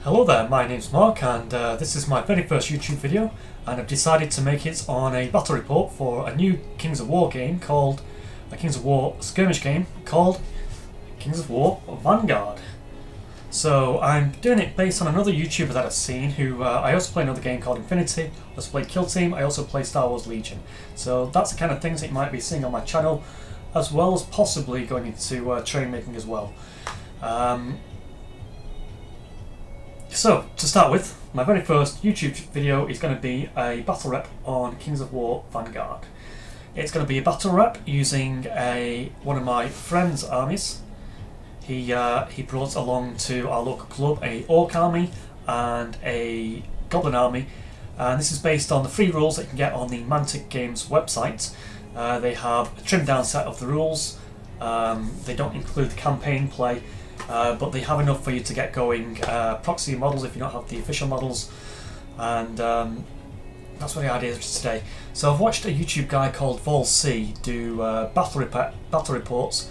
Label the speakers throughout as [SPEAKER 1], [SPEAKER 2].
[SPEAKER 1] Hello there, my name's Mark and this is my very first YouTube video, and I've decided to make it on a battle report for a new Kings of War game called a Kings of War skirmish game called Kings of War Vanguard. So I'm doing it based on another YouTuber that I've seen who I also play another game called Infinity, I also play Kill Team, I also play Star Wars Legion. So that's the kind of things that you might be seeing on my channel, as well as possibly going into train making as well. So, to start with, my very first YouTube video is going to be a battle rep on Kings of War Vanguard. It's going to be a battle rep using one of my friend's armies. He brought along to our local club a Orc army and a Goblin army, and this is based on the free rules that you can get on the Mantic Games website. They have a trimmed down set of the rules. They don't include the campaign play, but they have enough for you to get going, proxy models if you don't have the official models, and that's what the idea is today. So I've watched a YouTube guy called Vol.C do battle reports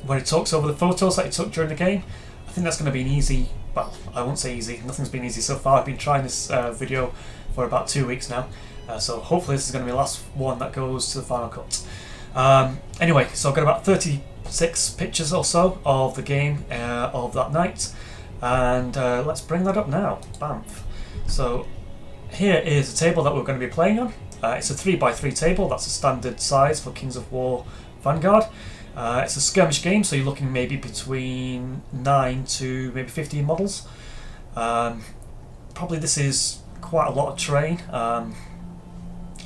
[SPEAKER 1] where he talks over the photos that he took during the game. I think that's going to be an easy, well, I won't say easy, nothing's been easy so far. I've been trying this video for about 2 weeks now, so hopefully this is going to be the last one that goes to the final cut. Anyway, so I've got about 36 pictures or so of the game of that night, and let's bring that up now. Bamf. So here is a table that we're going to be playing on. It's a 3x3 table. That's a standard size for Kings of War Vanguard. It's a skirmish game, so you're looking maybe between 9 to maybe 15 models. Probably this is quite a lot of terrain. I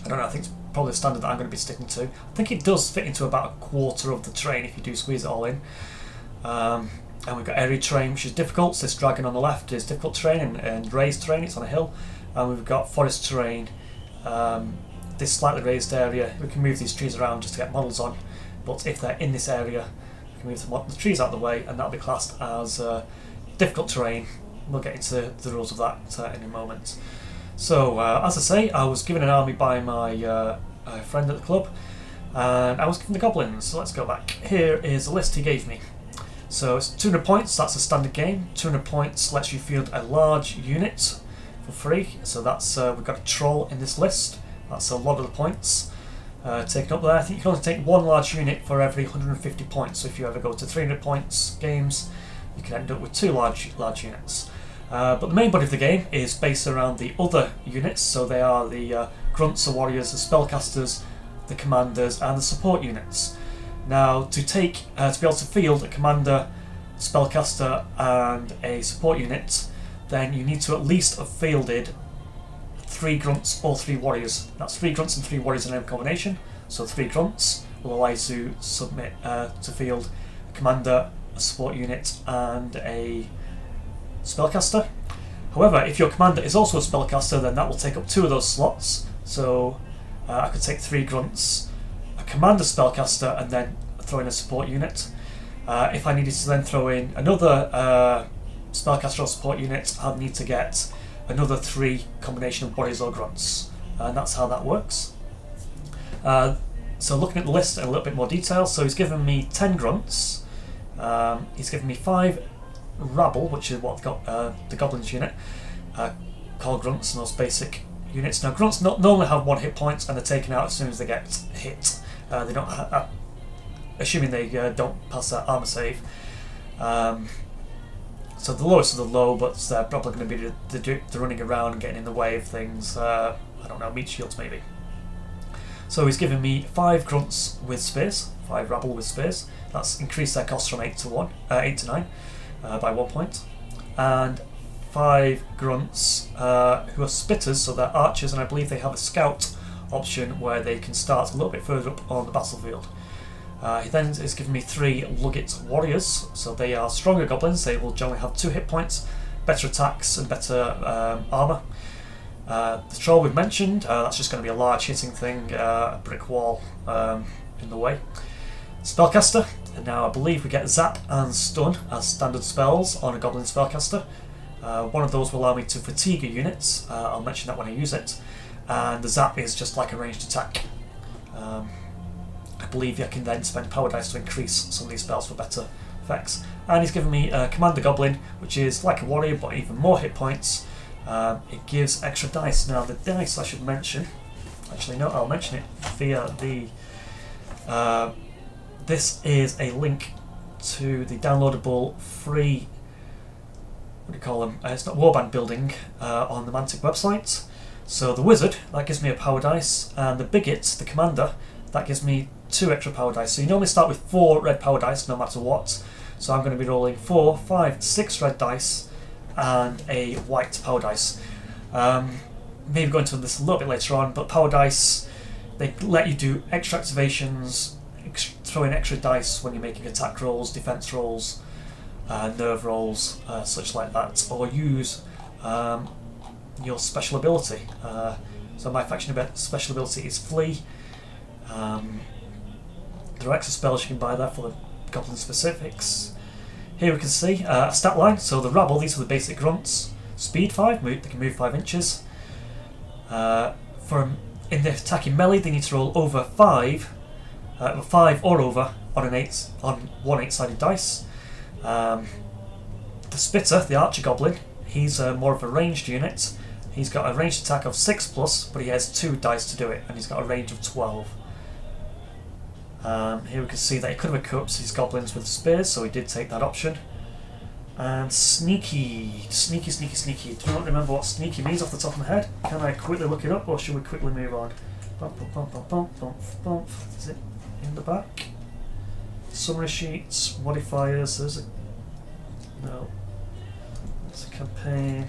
[SPEAKER 1] don't know, I think it's probably the standard that I'm going to be sticking to. I think it does fit into about a quarter of the terrain if you do squeeze it all in. And we've got area terrain, which is difficult. So this dragon on the left is difficult terrain and raised terrain, it's on a hill. And we've got forest terrain, this slightly raised area. We can move these trees around just to get models on, but if they're in this area, we can move the trees out of the way, and that'll be classed as difficult terrain. We'll get into the rules of that in a moment. So, as I say, I was given an army by my friend at the club, and I was given the Goblins. So let's go back. Here is the list he gave me. So it's 200 points, that's a standard game. 200 points lets you field a large unit for free. So that's we've got a troll in this list. That's a lot of the points taken up there. I think you can only take one large unit for every 150 points. So if you ever go to 300 points games, you can end up with 2 large units. But the main body of the game is based around the other units, so they are the grunts, the warriors, the spellcasters, the commanders, and the support units. Now, to be able to field a commander, spellcaster, and a support unit, then you need to at least have fielded 3 grunts or 3 warriors. That's 3 grunts and 3 warriors in a combination. So 3 grunts will allow you to submit to field a commander, a support unit, and a spellcaster. However, if your commander is also a spellcaster, then that will take up 2 of those slots. So I could take 3 grunts, a commander spellcaster, and then throw in a support unit. If I needed to then throw in another spellcaster or support unit, I'd need to get another 3 combination of warriors or grunts, and that's how that works. So looking at the list in a little bit more detail, so he's given me 10 grunts, he's given me 5 rabble, which is what the Goblins unit called grunts, and those basic units. Now grunts normally have 1 hit point, and they're taken out as soon as they get hit. They don't assuming they don't pass that armor save. So the lowest of the low, but they're probably going to be the running around and getting in the way of things. I don't know, meat shields maybe. So he's given me 5 grunts with spears, 5 rabble with spears. That's increased their cost from 8 to 9 by 1 point, and 5 grunts who are spitters, so they're archers, and I believe they have a scout option where they can start a little bit further up on the battlefield. He then has given me 3 Luggit warriors, so they are stronger goblins. They will generally have 2 hit points, better attacks and better armour. The troll we've mentioned, that's just going to be a large hitting thing, a brick wall in the way. Spellcaster, and now I believe we get Zap and Stun as standard spells on a Goblin Spellcaster. One of those will allow me to fatigue a unit, I'll mention that when I use it, and the Zap is just like a ranged attack. I believe I can then spend power dice to increase some of these spells for better effects. and he's given me a Commander Goblin, which is like a warrior but even more hit points. It gives extra dice. Now the dice I should mention, actually no, I'll mention it via the this is a link to the downloadable free, what do you call them, it's not warband building on the Mantic website. So the wizard, that gives me a power dice, and the bigot, the commander, that gives me 2 extra power dice. So you normally start with 4 red power dice no matter what. So I'm going to be rolling 4, 5, 6 red dice and a white power dice. Maybe go into this a little bit later on, but power dice, they let you do extra activations, throw in extra dice when you're making attack rolls, defense rolls, nerve rolls, such like that, or use your special ability. So my faction special ability is Flee. There are extra spells you can buy there for the Goblin specifics. Here we can see a stat line. So the rabble, these are the basic grunts. Speed 5, they can move 5 inches. In the attacking melee, they need to roll over 5 or over on one 8-sided dice. The Spitter, the Archer Goblin, he's more of a ranged unit. He's got a ranged attack of 6+, but he has 2 dice to do it, and he's got a range of 12. Here we can see that he could have equipped his goblins with spears, so he did take that option. And sneaky. Do you not remember what sneaky means off the top of my head? Can I quickly look it up, or should we quickly move on? Is it in the back? Summary sheets, modifiers, there's a... no. It's a campaign.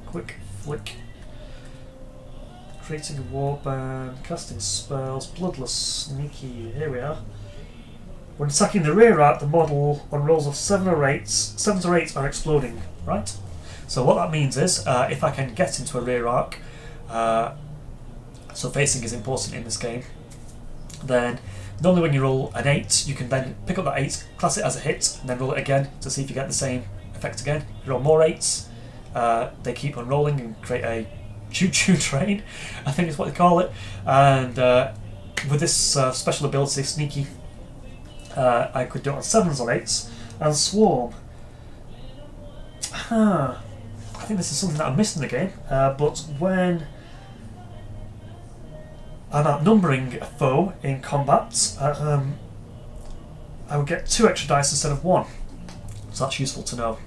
[SPEAKER 1] Quick flick. Creating a warband, casting spells, bloodless, sneaky, here we are. When attacking the rear arc, the model on rolls of 7 or 8 are exploding, right? So what that means is, if I can get into a rear arc, so facing is important in this game, then normally when you roll an 8, you can then pick up that 8, class it as a hit, and then roll it again to see if you get the same effect again. You roll more 8s, they keep on rolling and create a choo-choo train, I think is what they call it. And with this special ability, Sneaky, I could do it on 7s or 8s, and Swarm. I think this is something that I missed in the game, but when I'm outnumbering a foe in combat, I would get 2 extra dice instead of 1, so that's useful to know.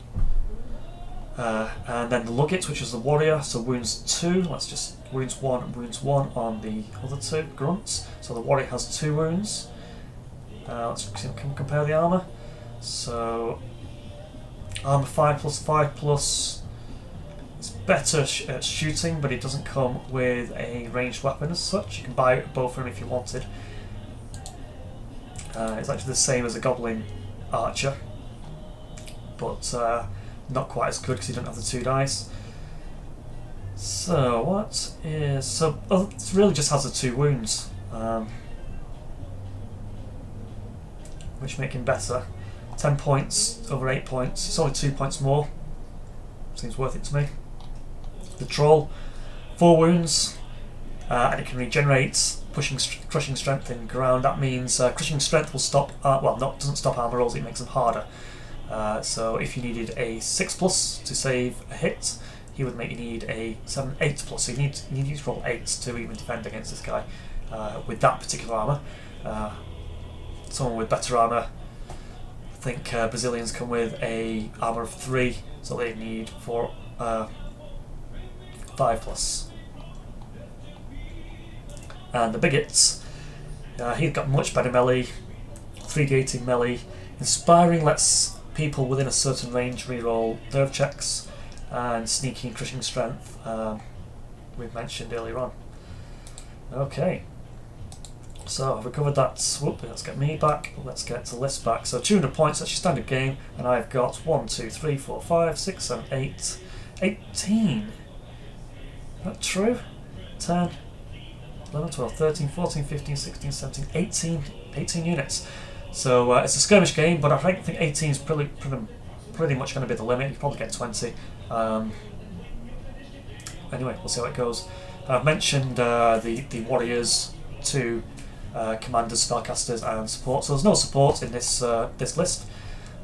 [SPEAKER 1] And then the Luggit, which is the warrior, so wounds 2, let's just wounds 1 and wounds 1 on the other 2 grunts. So the warrior has 2 wounds. Let's compare the armour. So armour 5 plus 5 plus. It's better at shooting, but it doesn't come with a ranged weapon as such. You can buy both of them if you wanted. It's actually the same as a goblin archer, but not quite as good because you don't have the 2 dice. So what is... so it really just has the 2 wounds, which make him better. 10 points over 8 points. It's only 2 points more. Seems worth it to me. The troll, 4 wounds, and it can regenerate crushing strength in ground. That means crushing strength will stop, doesn't stop armor rolls, it makes them harder. So if you needed a 6+ to save a hit, he would make you need a 8+. So you need to roll 8 to even defend against this guy with that particular armor. Someone with better armor, I think Brazilians come with a armor of 3, so they need 5+. And the bigots, he's got much better melee, 3d18 melee. Inspiring lets people within a certain range reroll nerve checks, and sneaky and crushing strength we've mentioned earlier on. Okay, so I've recovered that. Whoop, let's get me back, let's get the list back. So 200 points, that's your standard game, and I've got 1, 2, 3, 4, 5, 6, 7, 8, 18. Is that true? 10, 11, 12, 13, 14, 15, 16, 17, 18 units. So it's a skirmish game, but I think 18 is pretty much going to be the limit. You probably get 20. Anyway, we'll see how it goes. I've mentioned the warriors, 2 commanders, spellcasters, and support. So there's no support in this list.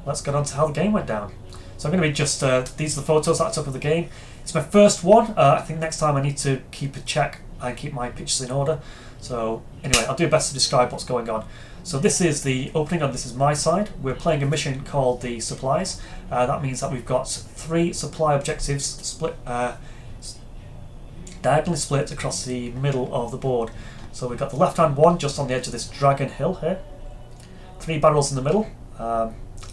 [SPEAKER 1] let's get on to how the game went down. So I'm going to be just, these are the photos that I took of the game. It's my first one. I think next time I need to keep a check and keep my pictures in order. So anyway, I'll do best to describe what's going on. So this is the opening and this is my side. We're playing a mission called the Supplies. That means that we've got 3 supply objectives split, diagonally split across the middle of the board. So we've got the left hand one just on the edge of this dragon hill here. 3 barrels in the middle.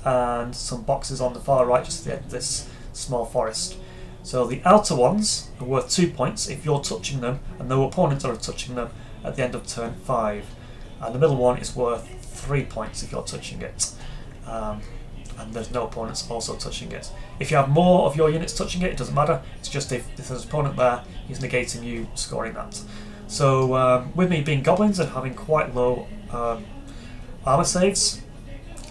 [SPEAKER 1] And some boxes on the far right just at the end of this small forest. So the outer ones are worth 2 points if you're touching them and no opponents are touching them at the end of turn 5. And the middle one is worth 3 points if you're touching it. And there's no opponents also touching it. If you have more of your units touching it, it doesn't matter. It's just if there's an opponent there, he's negating you scoring that. So with me being goblins and having quite low armor saves,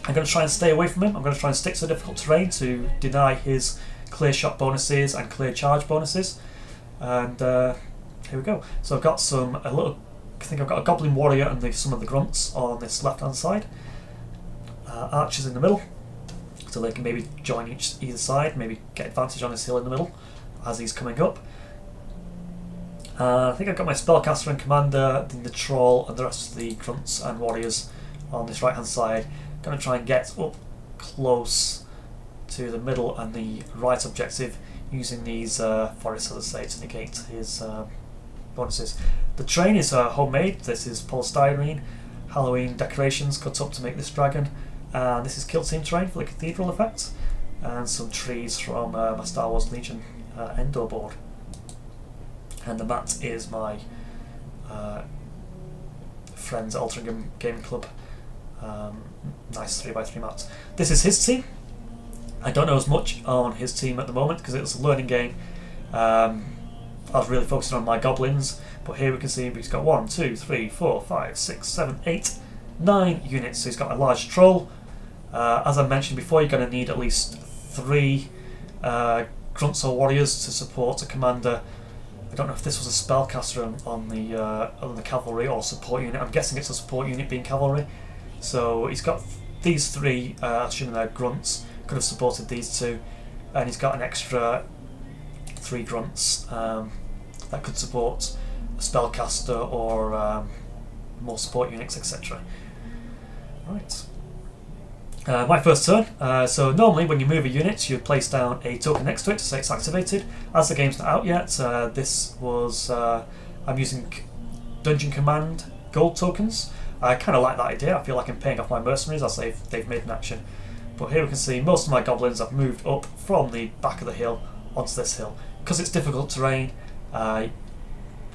[SPEAKER 1] I'm going to try and stay away from him. I'm going to try and stick to the difficult terrain to deny his clear shot bonuses and clear charge bonuses. And here we go. So I've got I think I've got a goblin warrior and some of the grunts on this left hand side. Archers in the middle, so they can maybe join either side, maybe get advantage on this hill in the middle as he's coming up. I think I've got my spellcaster and commander, then the troll and the rest of the grunts and warriors on this right hand side. Going to try and get up close to the middle and the right objective using these forests, as I say, to negate his bonuses. The train is homemade. This is polystyrene, Halloween decorations cut up to make this dragon, and this is Kill Team terrain for the cathedral effect, and some trees from my Star Wars Legion Endor board. And the mat is my friends at Altrincham Gaming Club. Nice 3x3 mats. This is his team. I don't know as much on his team at the moment because it was a learning game. I was really focusing on my goblins, but here we can see he's got 1, 2, 3, 4, 5, 6, 7, 8, 9 units. So he's got a large troll. As I mentioned before, you're going to need at least 3 grunts or warriors to support a commander. I don't know if this was a spellcaster on the cavalry or support unit. I'm guessing it's a support unit being cavalry. So he's got these 3, assuming they're grunts, could have supported these 2, and he's got an extra 3 grunts that could support a spellcaster or more support units, etc. Right. My first turn. So normally when you move a unit, you place down a token next to it to say it's activated. As the game's not out yet, this was I'm using Dungeon Command gold tokens. I kind of like that idea. I feel like I'm paying off my mercenaries as they've made an action. But here we can see most of my goblins have moved up from the back of the hill onto this hill. Because it's difficult terrain,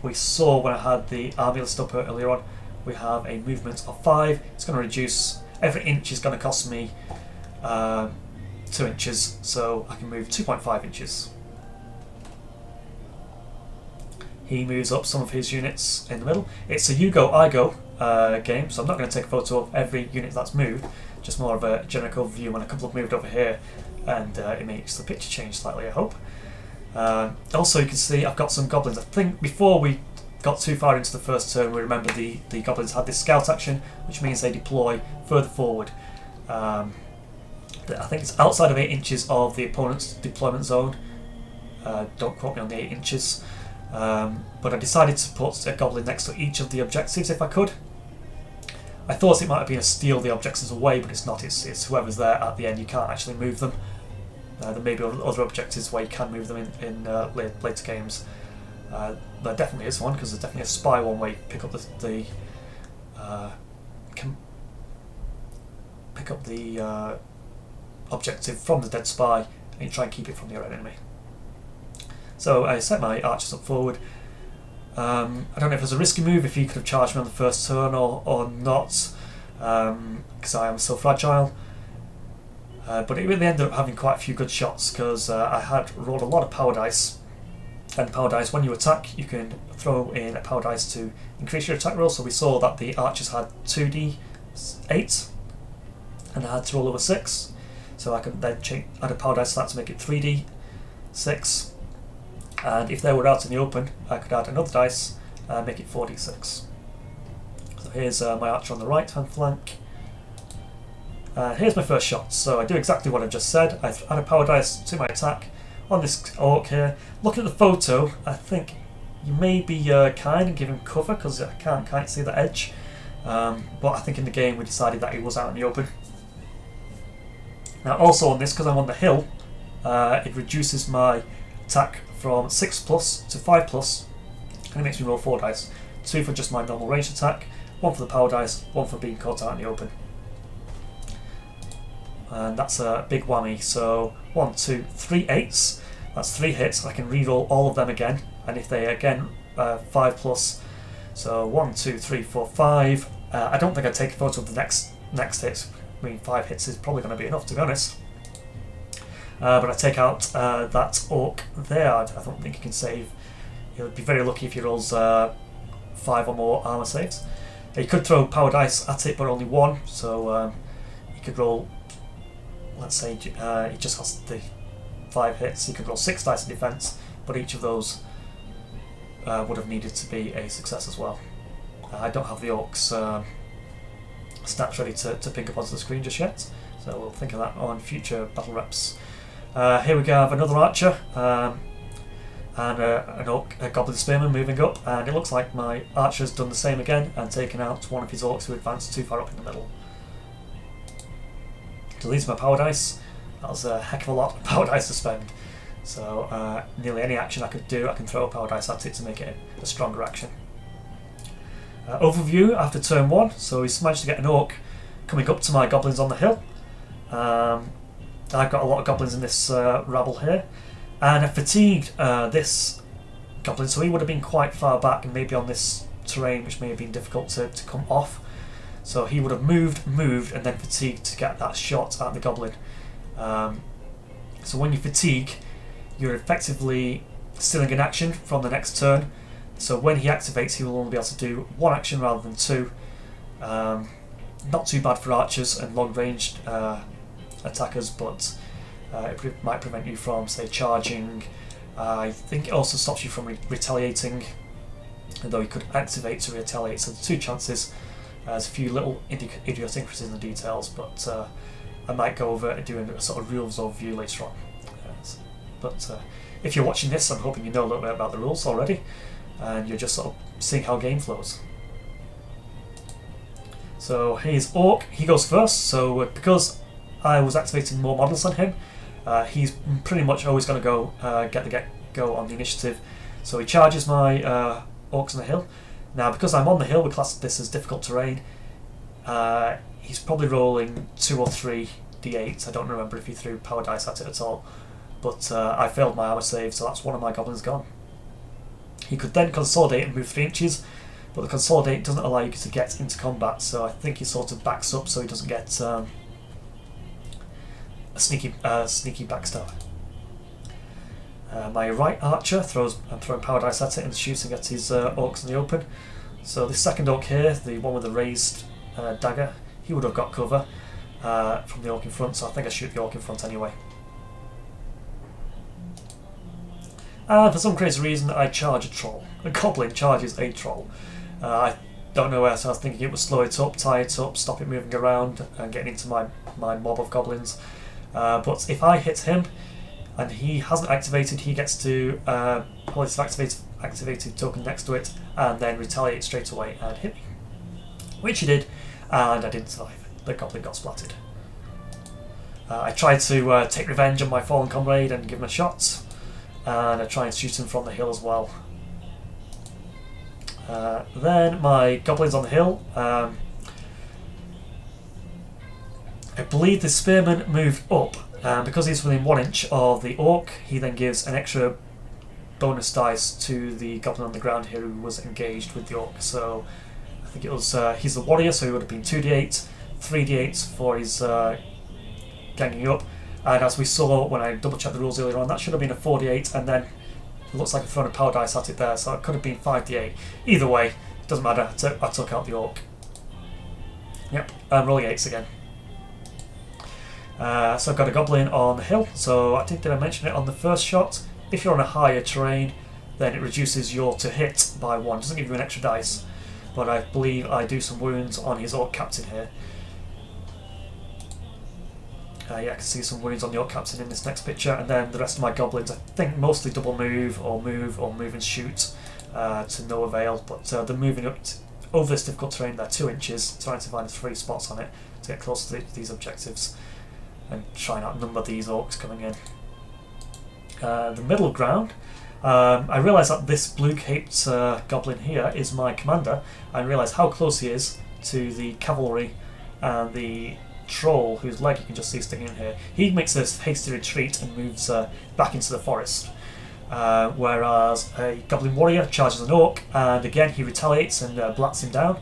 [SPEAKER 1] we saw when I had the army list up earlier on, we have a movement of 5. It's going to reduce, every inch is going to cost me 2 inches, so I can move 2.5 inches. He moves up some of his units in the middle. It's a you go, I go game, so I'm not going to take a photo of every unit that's moved, just more of a general overview when a couple have moved over here, and it makes the picture change slightly, I hope. Also you can see I've got some goblins. I think before we got too far into the first turn, we remember the goblins had this scout action, which means they deploy further forward. I think it's outside of 8 inches of the opponent's deployment zone. Don't quote me on the 8 inches. But I decided to put a goblin next to each of the objectives if I could. I thought it might have been a steal the objectives away, but it's not. It's whoever's there at the end. You can't actually move them. There may be other objectives where you can move them in later games. There definitely is one, because there's definitely a spy one where you pick up the objective from the dead spy and you try and keep it from the other enemy. So I set my archers up forward. I don't know if it was a risky move, if he could have charged me on the first turn or not, because I am so fragile. But it really ended up having quite a few good shots, because I had rolled a lot of power dice. And power dice, when you attack, you can throw in a power dice to increase your attack roll. So we saw that the archers had 2d8, and I had to roll over 6. So I could then add a power dice to that to make it 3d6. And if they were out in the open, I could add another dice and make it 4d6. So here's my archer on the right hand flank. Here's my first shot. So I do exactly what I just said. I add a power dice to my attack on this orc here. Looking at the photo, I think you may be kind and give him cover because I can't see the edge. But I think in the game we decided that he was out in the open. Now also on this, because I'm on the hill, it reduces my attack from 6+ to 5+, and it makes me roll 4 dice. 2 for just my normal ranged attack, 1 for the power dice, 1 for being caught out in the open. And that's a big whammy. So 1, 2, 3 8s. That's 3 hits. I can re-roll all of them again, and if they again 5+, so 1, 2, 3, 4, 5. I don't think I'd take a photo of the next hit. I mean, 5 hits is probably going to be enough, to be honest. But I take out that orc there. I don't think he can save. He'll be very lucky if he rolls 5 or more armor saves. He could throw power dice at it, but only 1. So he could roll. Let's say he just has the 5 hits. He could roll 6 dice in defense, but each of those would have needed to be a success as well. I don't have the orcs stats ready to ping up onto the screen just yet, so we'll think of that on future battle reps. Here we go, have another archer and an orc, a goblin spearman moving up, and it looks like my archer's done the same again and taken out one of his orcs who advanced too far up in the middle. So these are my power dice. That was a heck of a lot of power dice to spend. So nearly any action I could do, I can throw a power dice at it to make it a stronger action. Overview after turn 1. So he's managed to get an orc coming up to my goblins on the hill. I've got a lot of goblins in this rabble here, and I fatigued this goblin, so he would have been quite far back and maybe on this terrain, which may have been difficult to come off. So he would have moved, and then fatigued to get that shot at the goblin. So when you fatigue, you're effectively stealing an action from the next turn. So when he activates, he will only be able to do 1 action rather than 2. Not too bad for archers and long-ranged attackers, but it might prevent you from, say, charging. I think it also stops you from retaliating, although you could activate to retaliate. So there's 2 chances. There's a few little idiosyncrasies in the details, but I might go over and do a sort of rules overview later on. But if you're watching this, I'm hoping you know a little bit about the rules already, and you're just sort of seeing how game flows. So here's Orc, he goes first, so because I was activating more models than him, he's pretty much always going to go get the get-go on the initiative. So he charges my Orcs on the hill. Now because I'm on the hill, we class this as difficult terrain, he's probably rolling 2 or 3 d8s. I don't remember if he threw power dice at it at all, but I failed my armor save, so that's one of my goblins gone. He could then consolidate and move 3 inches, but the consolidate doesn't allow you to get into combat, so I think he sort of backs up so he doesn't get a sneaky backstab. My right archer I'm throwing power dice at it and shooting at his orcs in the open. So this second orc here, the one with the raised dagger, he would have got cover from the orc in front, so I think I shoot the orc in front anyway. And for some crazy reason, I charge a troll. A goblin charges a troll. I don't know where, so I was thinking it would slow it up, tie it up, stop it moving around, and getting into my mob of goblins. But if I hit him, and he hasn't activated, he gets to pull his activated token next to it, and then retaliate straight away and hit me. Which he did, and I didn't survive. The goblin got splattered. I tried to take revenge on my fallen comrade and give him a shot. And I try and shoot him from the hill as well. Then my goblins on the hill. I believe the spearman moved up, and because he's within 1 inch of the orc, he then gives an extra bonus dice to the goblin on the ground here who was engaged with the orc. So I think it was he's the warrior, so he would have been 2d8, 3d8 for his ganging up. And as we saw when I double checked the rules earlier on, that should have been a 4d8, and then it looks like I've thrown a power dice at it there, so it could have been 5d8. Either way, it doesn't matter, I took out the orc. Yep, I'm rolling 8s again. So I've got a goblin on the hill, so I think did I mention it on the first shot? If you're on a higher terrain, then it reduces your to hit by 1, it doesn't give you an extra dice, but I believe I do some wounds on his orc captain here. Yeah, I can see some wounds on the orc captain in this next picture, and then the rest of my goblins, I think mostly double move or move and shoot to no avail, but they're moving up over this difficult terrain. They're 2 inches, trying to find 3 spots on it to get close to these objectives and try and outnumber these orcs coming in. The middle ground, I realise that this blue-caped goblin here is my commander. I realise how close he is to the cavalry and the troll whose leg you can just see sticking in here. He makes this hasty retreat and moves back into the forest, whereas a goblin warrior charges an orc, and again he retaliates and blats him down,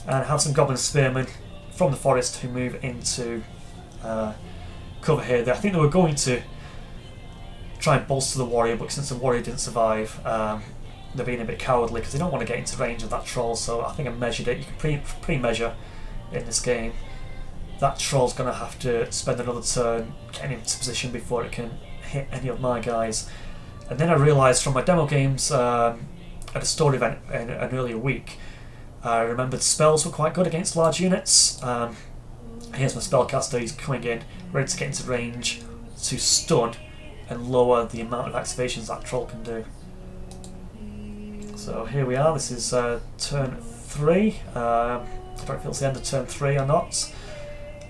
[SPEAKER 1] and have some goblin spearmen from the forest who move into cover here. I think they were going to try and bolster the warrior, but since the warrior didn't survive, they're being a bit cowardly because they don't want to get into range of that troll. So I think I measured it. You can pre-measure in this game. That troll's going to have to spend another turn getting into position before it can hit any of my guys. And then I realised from my demo games at a store event in an earlier week, I remembered spells were quite good against large units. Here's my spellcaster, he's coming in, ready to get into range to stun and lower the amount of activations that troll can do. So here we are, this is turn 3. I don't know if it's the end of turn 3 or not.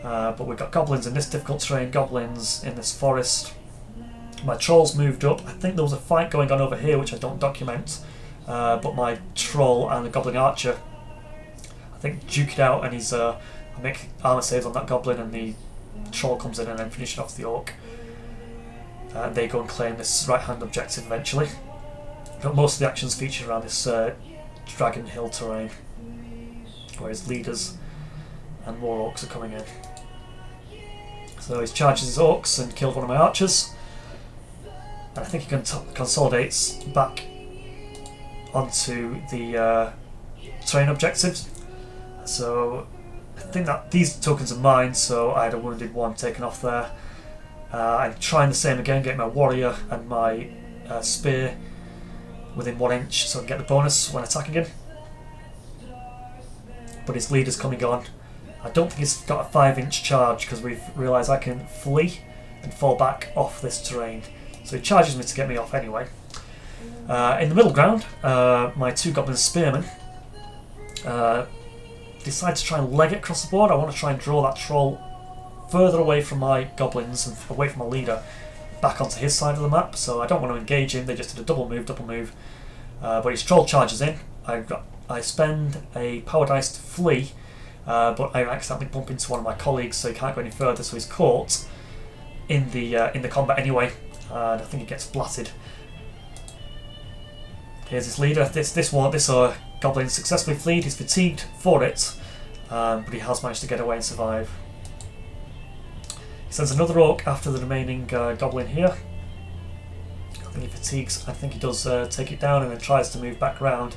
[SPEAKER 1] But we've got goblins in this difficult terrain, goblins in this forest. My trolls moved up. I think there was a fight going on over here which I don't document, but my troll and the goblin archer, I think, duke it out, and he's I make armor saves on that goblin, and the troll comes in and then finishes off the orc. They go and claim this right hand objective eventually. But most of the actions feature around this Dragon Hill terrain, where his leaders and more orcs are coming in. So he charges his orcs and killed one of my archers. And I think he consolidates back onto the terrain objectives. So I think that these tokens are mine, so I had a wounded one taken off there. I'm trying the same again, get my warrior and my spear within 1 inch so I can get the bonus when attacking him. But his leader's coming on. I don't think he's got a 5-inch charge because we've realised I can flee and fall back off this terrain. So he charges me to get me off anyway. In the middle ground, my 2 goblin spearmen decide to try and leg it across the board. I want to try and draw that troll further away from my goblins and away from my leader, back onto his side of the map. So I don't want to engage him. They just did a double move. But his troll charges in. I spend a power dice to flee, but I accidentally bump into one of my colleagues, so he can't go any further. So he's caught in the combat anyway, and I think he gets blatted. Here's his leader. This goblin successfully fled. He's fatigued for it, but he has managed to get away and survive. He sends another orc after the remaining goblin here. I think he fatigues. I think he does take it down and then tries to move back round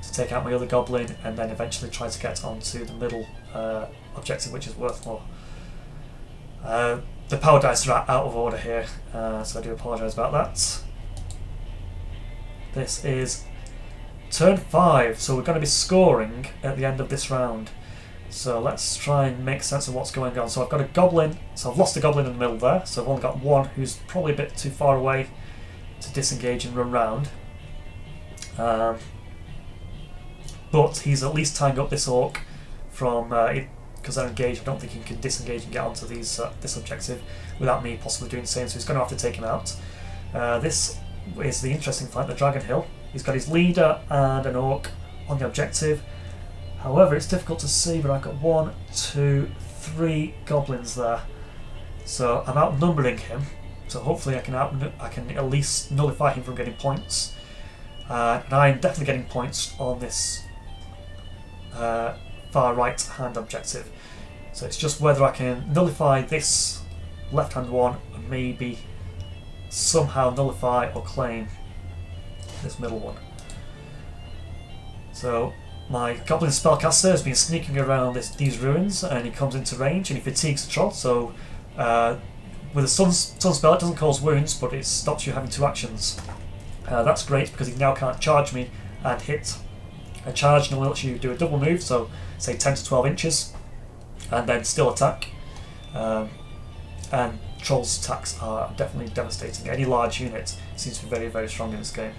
[SPEAKER 1] to take out my other goblin, and then eventually try to get onto the middle objective, which is worth more. The power dice are out of order here, so I do apologise about that. This is turn 5, so we're going to be scoring at the end of this round. So let's try and make sense of what's going on. So I've got a goblin, so I've lost a goblin in the middle there, so I've only got one who's probably a bit too far away to disengage and run round. But he's at least tying up this orc from, because they're engaged. I don't think he can disengage and get onto this objective without me possibly doing the same, so he's going to have to take him out. This is the interesting fight, the Dragon Hill. He's got his leader and an orc on the objective. However, it's difficult to see, but I've got 1, 2, 3 goblins there. So I'm outnumbering him, so hopefully I can at least nullify him from getting points. And I'm definitely getting points on this far right hand objective. So it's just whether I can nullify this left hand one and maybe somehow nullify or claim this middle one. So my goblin spellcaster has been sneaking around these ruins, and he comes into range and he fatigues the troll. So with a sun spell, it doesn't cause wounds, but it stops you having 2 actions. That's great because he now can't charge me and hit. A charge normally lets you do a double move, so say 10 to 12 inches, and then still attack. and Troll's attacks are definitely devastating. Any large unit seems to be very, very strong in this game.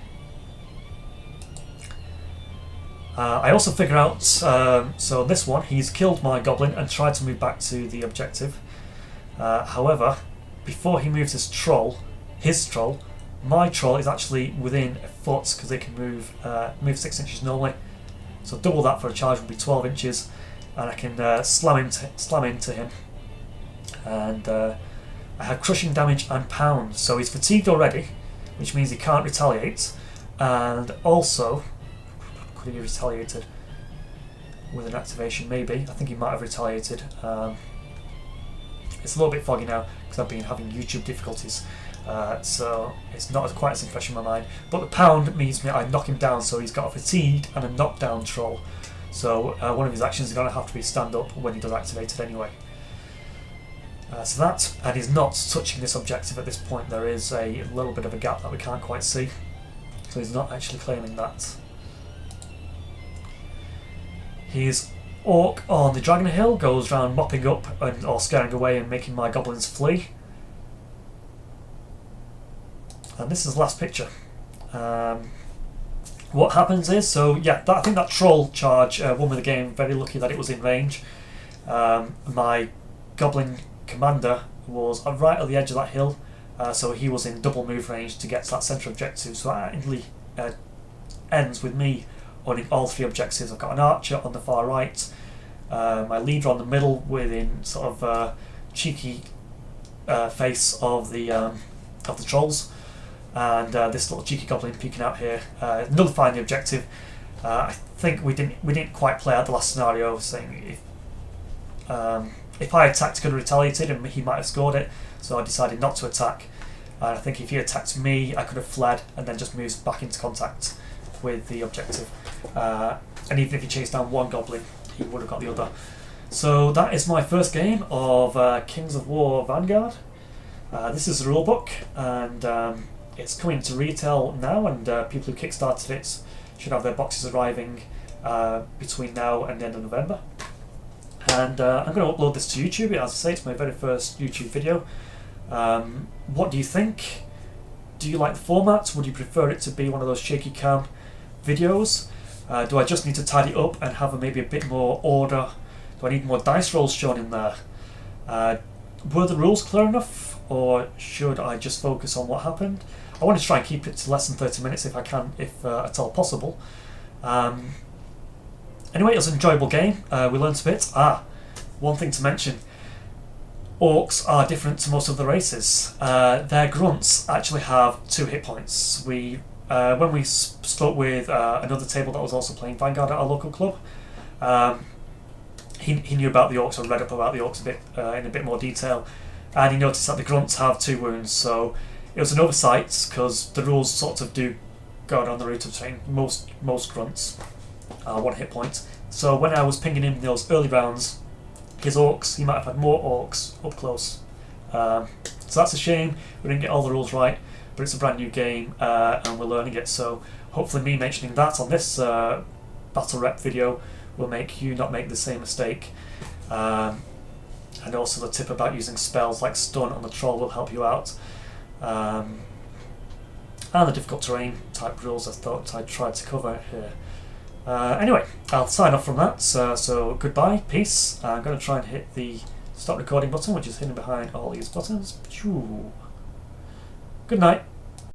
[SPEAKER 1] I also figure out, so this one, he's killed my goblin and tried to move back to the objective. However, before he moves his troll, my troll is actually within a foot because they can move 6 inches normally. So double that for a charge would be 12 inches, and I can slam into him. And I have crushing damage and pound, so he's fatigued already, which means he can't retaliate. And also, could he have retaliated with an activation? Maybe. I think he might have retaliated. It's a little bit foggy now because I've been having YouTube difficulties, so it's not quite as fresh in my mind. But the pound means I knock him down, so he's got a fatigued and a knockdown troll. So one of his actions is going to have to be stand up when he does activate it anyway. So that, and he's not touching this objective at this point. There is a little bit of a gap that we can't quite see, so he's not actually claiming that. His orc on the Dragon Hill goes around mopping up or scaring away and making my goblins flee. And this is the last picture. What happens is, so yeah, I think that troll charge won me the game. Very lucky that it was in range. My goblin commander was right at the edge of that hill, so he was in double move range to get to that centre objective. So that actually ends with me owning all 3 objectives. I've got an archer on the far right, my leader on the middle within sort of cheeky face of the trolls, and this little cheeky goblin peeking out here, nullifying the objective. I think we didn't quite play out the last scenario, saying if I attacked, he could have retaliated and he might have scored it, so I decided not to attack. And I think if he attacked me, I could have fled and then just moved back into contact with the objective. And even if he chased down one goblin, he would have got the other. So that is my first game of Kings of War Vanguard. This is the rulebook, and it's coming to retail now, and people who kickstarted it should have their boxes arriving between now and the end of November. And I'm going to upload this to YouTube. As I say, it's my very first YouTube video. What do you think? Do you like the format? Would you prefer it to be one of those shaky cam videos? Do I just need to tidy up and have maybe a bit more order? Do I need more dice rolls shown in there? Were the rules clear enough, or should I just focus on what happened? I want to try and keep it to less than 30 minutes if I can, if at all possible. Anyway, it was an enjoyable game. We learned a bit. One thing to mention. Orcs are different to most of the races. Their grunts actually have 2 hit points. When we spoke with another table that was also playing Vanguard at our local club, he knew about the orcs, or read up about the orcs a bit in a bit more detail, and he noticed that the grunts have 2 wounds. So it was an oversight because the rules sort of do go down the route of saying most grunts are 1 hit point. So when I was pinging him in those early rounds, his orcs, he might have had more orcs up close. So that's a shame. We didn't get all the rules right, but it's a brand new game and we're learning it. So hopefully me mentioning that on this battle rep video will make you not make the same mistake. And also the tip about using spells like stun on the troll will help you out. And the difficult terrain type rules I thought I'd try to cover here. Anyway, I'll sign off from that, so goodbye, peace. I'm going to try and hit the stop recording button, which is hidden behind all these buttons. Good night.